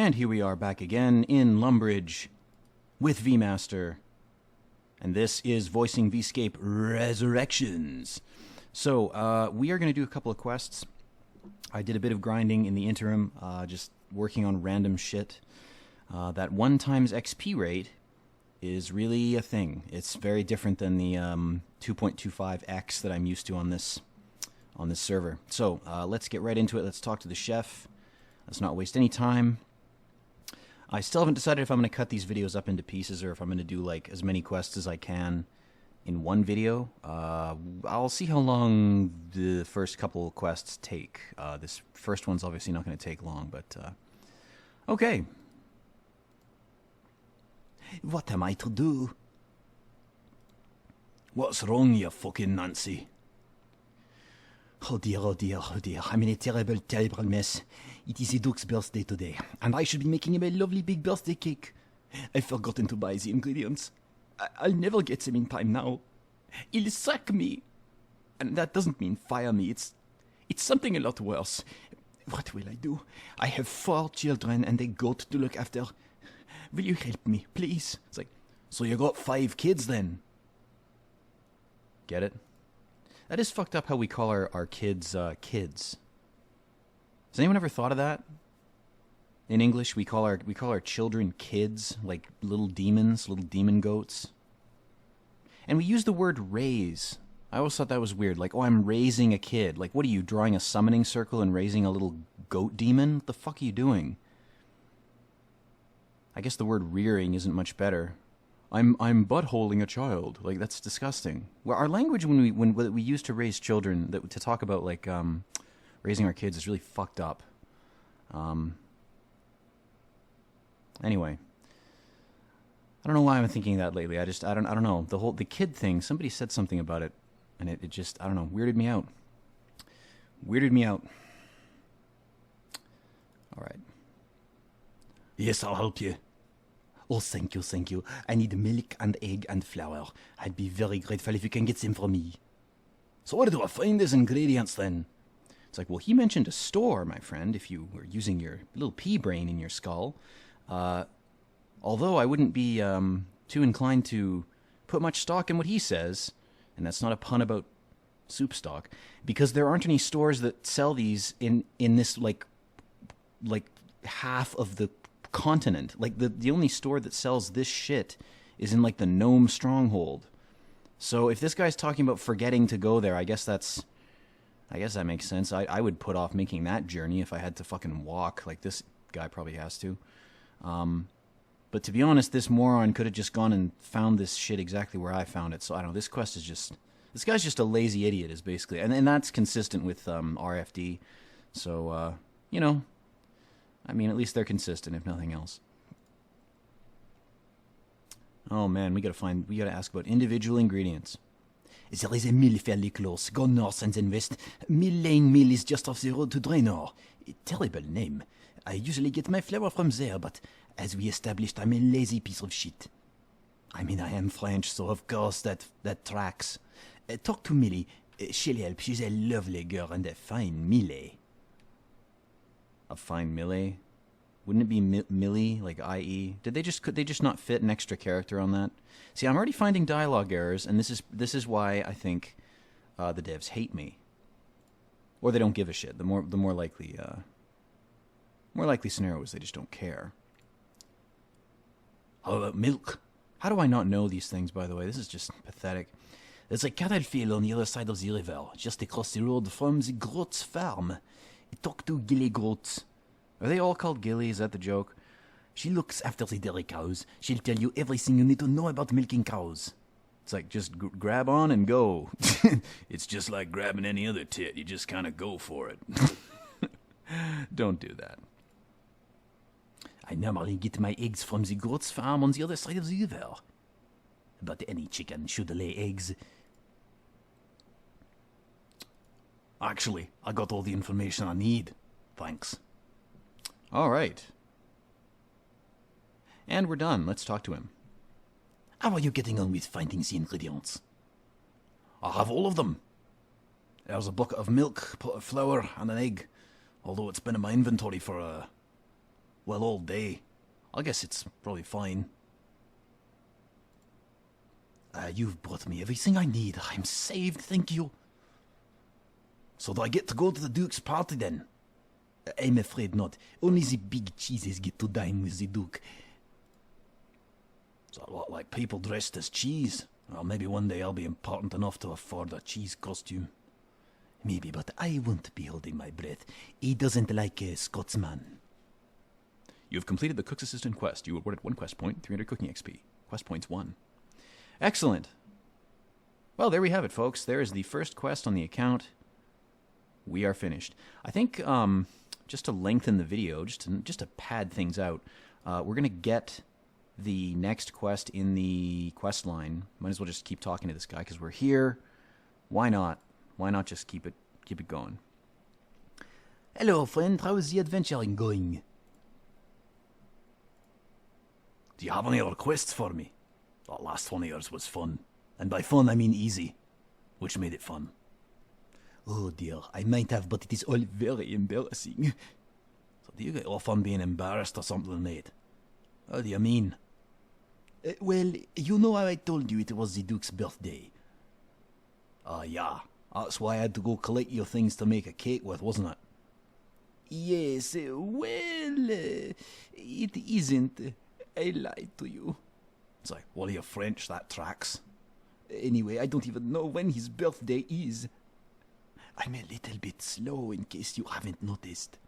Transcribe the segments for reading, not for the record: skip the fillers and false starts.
And here we are back again in Lumbridge with VMaster. And this is Voicing Vscape Resurrections. So, we are going to do a couple of quests. I did a bit of grinding in the interim, just working on random shit. That 1 times XP rate is really a thing. It's very different than the 2.25x that I'm used to on this server. So, let's get right into it. Let's talk to the chef. Let's not waste any time. I still haven't decided if I'm going to cut these videos up into pieces or if I'm going to do like as many quests as I can in one video. I'll see how long the first couple quests take. This first one's obviously not going to take long, but okay. What am I to do? What's wrong, you fucking Nancy? Oh dear, oh dear, oh dear. I'm in a terrible, terrible mess. It is a duck's birthday today, and I should be making him a lovely big birthday cake. I've forgotten to buy the ingredients. I'll never get them in time now. He'll sack me. And that doesn't mean fire me. It's something a lot worse. What will I do? I have 4 children and a goat to look after. Will you help me, please? It's like, so you got 5 kids then? Get it? That is fucked up how we call our kids, kids. Has anyone ever thought of that? In English, we call our children kids, like little demons, little demon goats. And we use the word raise. I always thought that was weird. Like, oh, I'm raising a kid. Like, what are you, drawing a summoning circle and raising a little goat demon? What the fuck are you doing? I guess the word rearing isn't much better. I'm buttholing a child. Like, that's disgusting. Well, our language when we used to raise children, to talk about like raising our kids, is really fucked up. Anyway, I don't know why I'm thinking that lately. I don't know. The kid thing. Somebody said something about it, and it just, I don't know, weirded me out. All right. Yes, I'll help you. Oh, thank you, thank you. I need milk and egg and flour. I'd be very grateful if you can get them for me. So where do I find these ingredients then? It's like, well, he mentioned a store, my friend, if you were using your little pea brain in your skull. Although I wouldn't be too inclined to put much stock in what he says, and that's not a pun about soup stock, because there aren't any stores that sell these in this, like half of the continent. Like, the only store that sells this shit is in, like, the Gnome Stronghold. So if this guy's talking about forgetting to go there, I guess that makes sense. I would put off making that journey if I had to fucking walk, like this guy probably has to. But to be honest, this moron could have just gone and found this shit exactly where I found it. So I don't know, this quest is just... This guy's just a lazy idiot, is basically... And that's consistent with RFD. So, you know... I mean, at least they're consistent, if nothing else. Oh man, we gotta ask about individual ingredients. There is a mill fairly close. Go north and then west. Mill Lane Mill is just off the road to Draenor. A terrible name. I usually get my flour from there, but as we established, I'm a lazy piece of shit. I mean, I am French, so of course that tracks. Talk to Millie. She'll help. She's a lovely girl and a fine Millie. A fine Millie? Wouldn't it be Millie, like IE? Could they just not fit an extra character on that? See, I'm already finding dialogue errors, and this is why I think the devs hate me, or they don't give a shit. The more likely scenario is they just don't care. How about milk? How do I not know these things? By the way, this is just pathetic. There's a cattle field on the other side of the river, just across the road from the Groats farm. Talk to Gilly Groats. Are they all called Gilly? Is that the joke? She looks after the dairy cows. She'll tell you everything you need to know about milking cows. It's like, just grab on and go. It's just like grabbing any other tit. You just kind of go for it. Don't do that. I normally get my eggs from the Groats farm on the other side of the river. But any chicken should lay eggs. Actually, I got all the information I need. Thanks. All right. And we're done. Let's talk to him. How are you getting on with finding the ingredients? I have all of them. There's a bucket of milk, pot of flour, and an egg. Although it's been in my inventory for Well, all day. I guess it's probably fine. You've brought me everything I need. I'm saved, thank you. So do I get to go to the Duke's party then? I'm afraid not. Only the big cheeses get to dine with the Duke. Is that a lot like people dressed as cheese? Well, maybe one day I'll be important enough to afford a cheese costume. Maybe, but I won't be holding my breath. He doesn't like a Scotsman. You have completed the Cook's Assistant quest. You awarded 1 quest point, 300 cooking XP. Quest points 1. Excellent. Well, there we have it, folks. There is the first quest on the account. We are finished. I think, just to lengthen the video, just to pad things out, we're going to get the next quest in the quest line. Might as well just keep talking to this guy because we're here. Why not? Why not just keep it going? Hello, friend. How is the adventuring going? Do you have any other quests for me? That last one of yours was fun. And by fun, I mean easy. Which made it fun. Oh dear, I might have, but it is all very embarrassing. So do you get off on being embarrassed or something, mate? How do you mean? Well, you know how I told you it was the Duke's birthday. Yeah. That's why I had to go collect your things to make a cake with, wasn't it? Yes, it isn't. I lied to you. It's like, well, you're French, that tracks. Anyway, I don't even know when his birthday is. I'm a little bit slow in case you haven't noticed.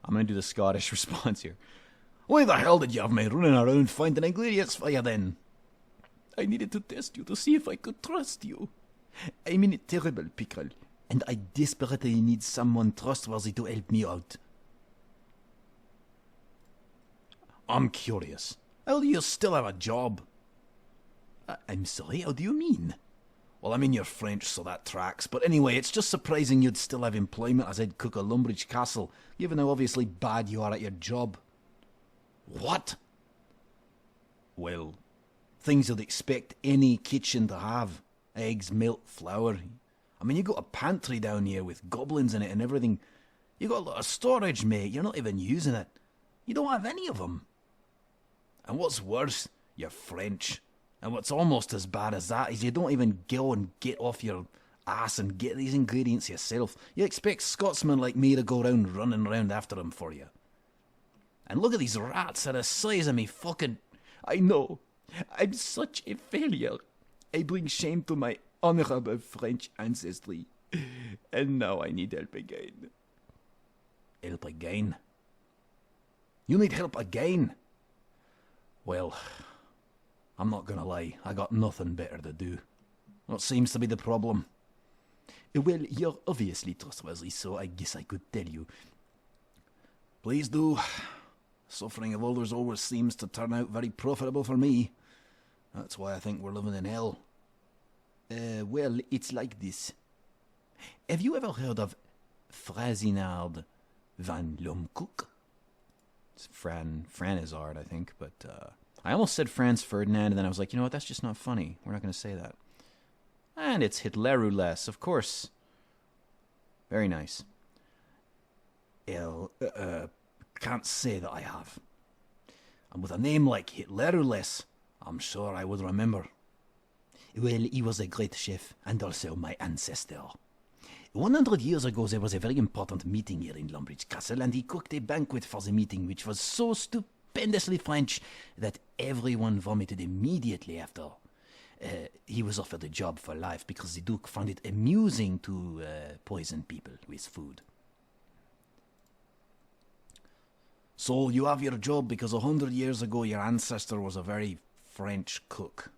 I'm going to do the Scottish response here. Why the hell did you have me running around finding ingredients for you then? I needed to test you to see if I could trust you. I'm in a terrible pickle, and I desperately need someone trustworthy to help me out. I'm curious. How do you still have a job? I'm sorry, how do you mean? Well, I mean, you're French, so that tracks. But anyway, it's just surprising you'd still have employment as head cook of Lumbridge Castle, given how obviously bad you are at your job. What? Well, things you'd expect any kitchen to have. Eggs, milk, flour. I mean, you got a pantry down here with goblins in it and everything. You got a lot of storage, mate. You're not even using it. You don't have any of them. And what's worse, you're French. And what's almost as bad as that is you don't even go and get off your ass and get these ingredients yourself. You expect Scotsmen like me to go around running around after them for you. And look at these rats, they're the size of me fucking... I know. I'm such a failure. I bring shame to my honorable French ancestry. And now I need help again. Help again? You need help again? Well, I'm not gonna lie, I got nothing better to do. What seems to be the problem? Well, you're obviously trustworthy, so I guess I could tell you. Please do. Suffering of others always seems to turn out very profitable for me. That's why I think we're living in hell. Well, it's like this. Have you ever heard of Frazinard van Lomkoek? It's Franizard, I think, but I almost said Franz Ferdinand, and then I was like, you know what, that's just not funny. We're not going to say that. And it's Hitleruless, of course. Very nice. Can't say that I have. And with a name like Hitleruless, I'm sure I would remember. Well, he was a great chef, and also my ancestor. 100 years ago, there was a very important meeting here in Lumbridge Castle, and he cooked a banquet for the meeting, which was so stupendously French that everyone vomited immediately after. He was offered a job for life because the Duke found it amusing to poison people with food. So you have your job because 100 years ago your ancestor was a very French cook.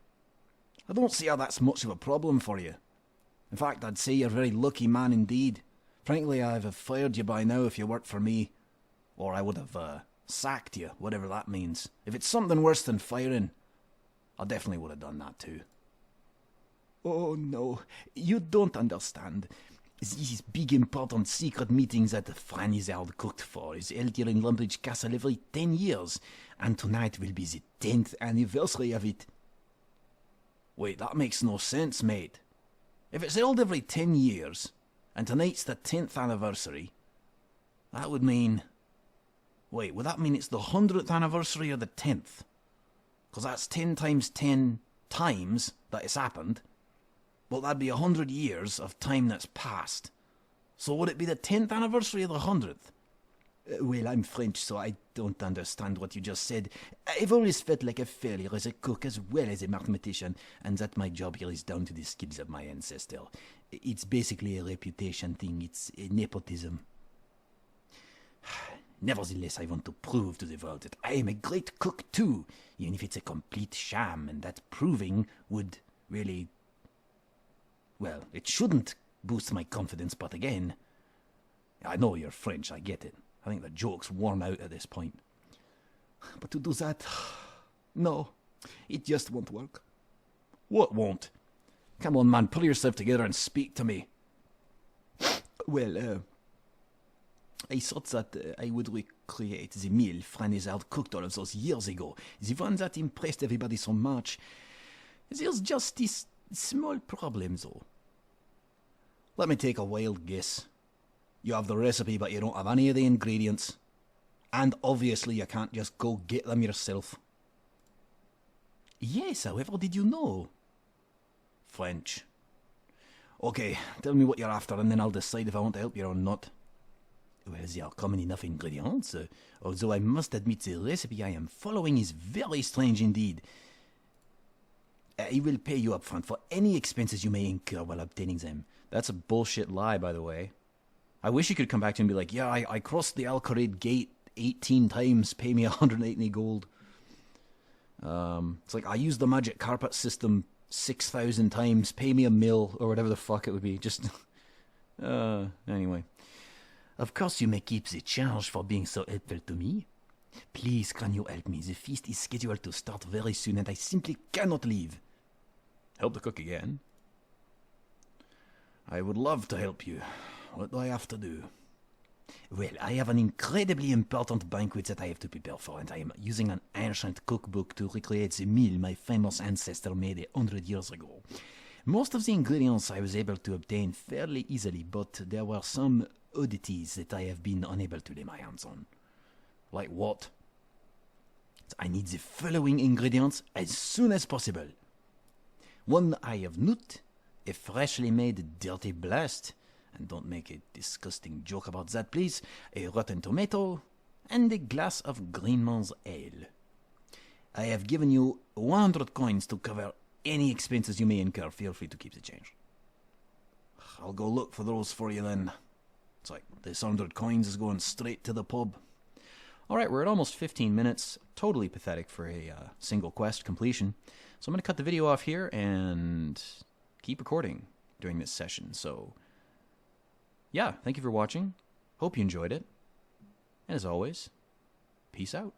I don't see how that's much of a problem for you. In fact, I'd say you're a very lucky man indeed. Frankly, I'd have fired you by now if you worked for me. Or I would have sacked you, whatever that means. If it's something worse than firing, I definitely would have done that too. Oh no, you don't understand. These big important secret meetings that Franizard cooked for is held here in Lumbridge Castle every 10 years, and tonight will be the 10th anniversary of it. Wait, that makes no sense, mate. If it's held every 10 years, and tonight's the 10th anniversary, That would mean... Wait, would that mean it's the 100th anniversary or the 10th? Because that's 10 times 10 times that it's happened. Well, that'd be 100 years of time that's passed. So would it be the 10th anniversary or the 100th? Well, I'm French, so I don't understand what you just said. I've always felt like a failure as a cook as well as a mathematician, and that my job here is down to the skills of my ancestor. It's basically a reputation thing. It's a nepotism. Nevertheless, I want to prove to the world that I am a great cook too, even if it's a complete sham, and that proving would really... Well, it shouldn't boost my confidence, but again... I know you're French, I get it. I think the joke's worn out at this point. But to do that... No, it just won't work. What won't? Come on, man, pull yourself together and speak to me. Well, I thought that I would recreate the meal Franizard cooked all of those years ago. The one that impressed everybody so much. There's just this small problem, though. Let me take a wild guess. You have the recipe, but you don't have any of the ingredients. And obviously you can't just go get them yourself. Yes, however did you know? French. Okay, tell me what you're after and then I'll decide if I want to help you or not. Well, there are common enough ingredients, although I must admit the recipe I am following is very strange indeed. I will pay you up front for any expenses you may incur while obtaining them. That's a bullshit lie, by the way. I wish you could come back to me and be like, yeah, I crossed the Alcorid gate 18 times, pay me 180 gold. It's like, I used the magic carpet system 6,000 times, pay me $1 million, or whatever the fuck it would be. Just, anyway. Of course you may keep the charge for being so helpful to me. Please, can you help me? The feast is scheduled to start very soon and I simply cannot leave. Help the cook again? I would love to help you. What do I have to do? Well, I have an incredibly important banquet that I have to prepare for, and I am using an ancient cookbook to recreate the meal my famous ancestor made 100 years ago. Most of the ingredients I was able to obtain fairly easily, but there were some oddities that I have been unable to lay my hands on. Like what? I need the following ingredients as soon as possible. 1 eye of nut, a freshly made dirty blast, and don't make a disgusting joke about that, please, a rotten tomato, and a glass of Greenman's ale. I have given you 100 coins to cover any expenses you may incur. Feel free to keep the change. I'll go look for those for you then. It's like this 100 coins is going straight to the pub. Alright, we're at almost 15 minutes. Totally pathetic for a single quest completion. So I'm going to cut the video off here and keep recording during this session. So, yeah, thank you for watching. Hope you enjoyed it. And as always, peace out.